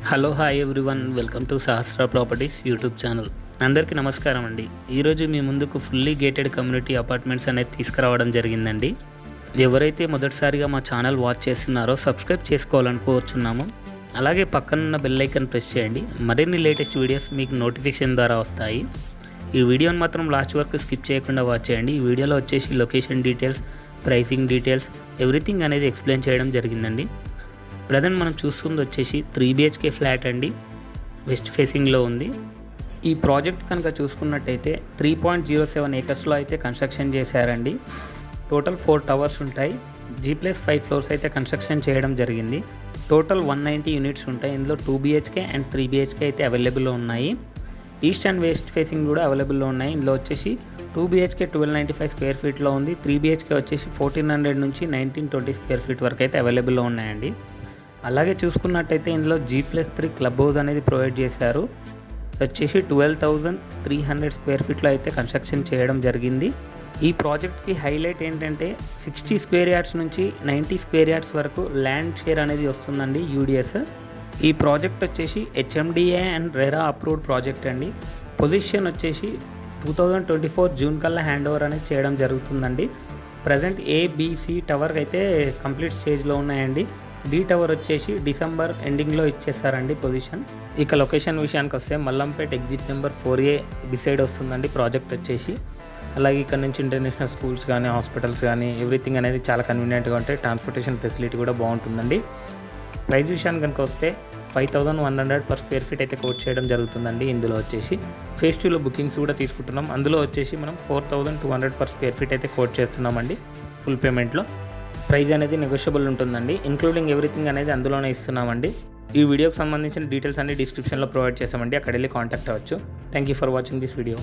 Hello hi everyone, welcome to Sahasra properties YouTube channel. అందరికీ నమస్కారం అండి. ఈరోజు మీ ముందుకు ఫుల్లీ గేటెడ్ కమ్యూనిటీ అపార్ట్మెంట్స్ అనేది తీసుకురావడం జరిగిందండి. ఎవరైతే మొదటిసారిగా మా ఛానల్ వాచ్ చేస్తున్నారో సబ్స్క్రైబ్ చేసుకోవాలనుకోవచ్చున్నాము. అలాగే పక్కనున్న బెల్ ఐకాన్ ప్రెస్ చేయండి. మరిన్ని లేటెస్ట్ వీడియోస్ మీకు నోటిఫికేషన్ ద్వారా వస్తాయి. ఈ వీడియోని మాత్రం లాస్ట్ వరకు స్కిప్ చేయకుండా వాచ్ చేయండి. ఈ వీడియోలో వచ్చేసి location details, pricing details, everything అనేది ఎక్స్ప్లెయిన్ చేయడం జరిగిందండి. ప్రజెంట్ మనం చూస్తుంది వచ్చేసి 3 BHK ఫ్లాట్ అండి, వెస్ట్ ఫేసింగ్లో ఉంది. ఈ ప్రాజెక్ట్ కనుక చూసుకున్నట్టయితే 3.07 ఏకర్స్లో అయితే కన్స్ట్రక్షన్ చేశారండి. టోటల్ 4 టవర్స్ ఉంటాయి. G+5 ఫ్లోర్స్ అయితే కన్స్ట్రక్షన్ చేయడం జరిగింది. టోటల్ 190 యూనిట్స్ ఉంటాయి. ఇందులో 2 BHK అండ్ 3 BHK అయితే అవైలబుల్లో ఉన్నాయి. ఈస్ట్ అండ్ వెస్ట్ ఫేసింగ్ కూడా అవైలబుల్లో ఉన్నాయి. ఇందులో వచ్చేసి 2 BHK 1295 స్క్వేర్ ఫీట్లో ఉంది. 3 BHK వచ్చేసి 1400 నుంచి 1920 స్క్వేర్ ఫీట్ వరకు అయితే అవైలబుల్లో ఉన్నాయండి. అలాగే చూసుకున్నట్టయితే ఇందులో G+3 క్లబ్ హౌస్ అనేది ప్రొవైడ్ చేశారు. వచ్చేసి 12,300 స్క్వేర్ ఫీట్లో అయితే కన్స్ట్రక్షన్ చేయడం జరిగింది. ఈ ప్రాజెక్ట్కి హైలైట్ ఏంటంటే 60 స్క్వేర్ యార్డ్స్ నుంచి 90 స్క్వేర్ యార్డ్స్ వరకు ల్యాండ్ షేర్ అనేది వస్తుందండి, UDS. ఈ ప్రాజెక్ట్ వచ్చేసి HMDA and RERA approved project అండి. పొజిషన్ వచ్చేసి 2024 జూన్ కల్లా హ్యాండ్ ఓవర్ అనేది చేయడం జరుగుతుందండి. ప్రజెంట్ ABC టవర్ అయితే కంప్లీట్ స్టేజ్లో ఉన్నాయండి. D టవర్ వచ్చేసి డిసెంబర్ ఎండింగ్లో ఇచ్చేస్తారండి పొజిషన్. ఇక లొకేషన్ విషయానికి వస్తే Mallampet exit number 4A decide వస్తుందండి ప్రాజెక్ట్ వచ్చేసి. అలాగే ఇక్కడ నుంచి ఇంటర్నేషనల్ స్కూల్స్ కానీ, హాస్పిటల్స్ కానీ ఎవ్రీథింగ్ అనేది చాలా కన్వీనియంట్గా ఉంటాయి. ట్రాన్స్పోర్టేషన్ ఫెసిలిటీ కూడా బాగుంటుందండి. ప్రైస్ విషయానికి కనుక వస్తే 5,100 పర్ స్క్వేర్ ఫీట్ అయితే కోట్ చేయడం జరుగుతుందండి. ఇందులో వచ్చేసి ఫేజ్ 2లో బుకింగ్స్ కూడా తీసుకుంటున్నాం. అందులో వచ్చేసి మనం 4,200 పర్ స్క్వేర్ ఫీట్ అయితే కోట్ చేస్తున్నామండి ఫుల్ పేమెంట్లో. ప్రైస్ అనేది నెగోషియబుల్ ఉంటుందండి. ఇంక్లూడింగ్ ఎవ్రీథింగ్ అనేది అందులోనే ఇస్తున్నామండి. ఈ వీడియోకి సంబంధించిన డీటెయిల్స్ అన్ని డిస్క్రిప్షన్లో ప్రొవైడ్ చేసామండి, అక్కడ వెళ్ళి కాంటాక్ట్ అవ్వచ్చు. Thank you for watching this video.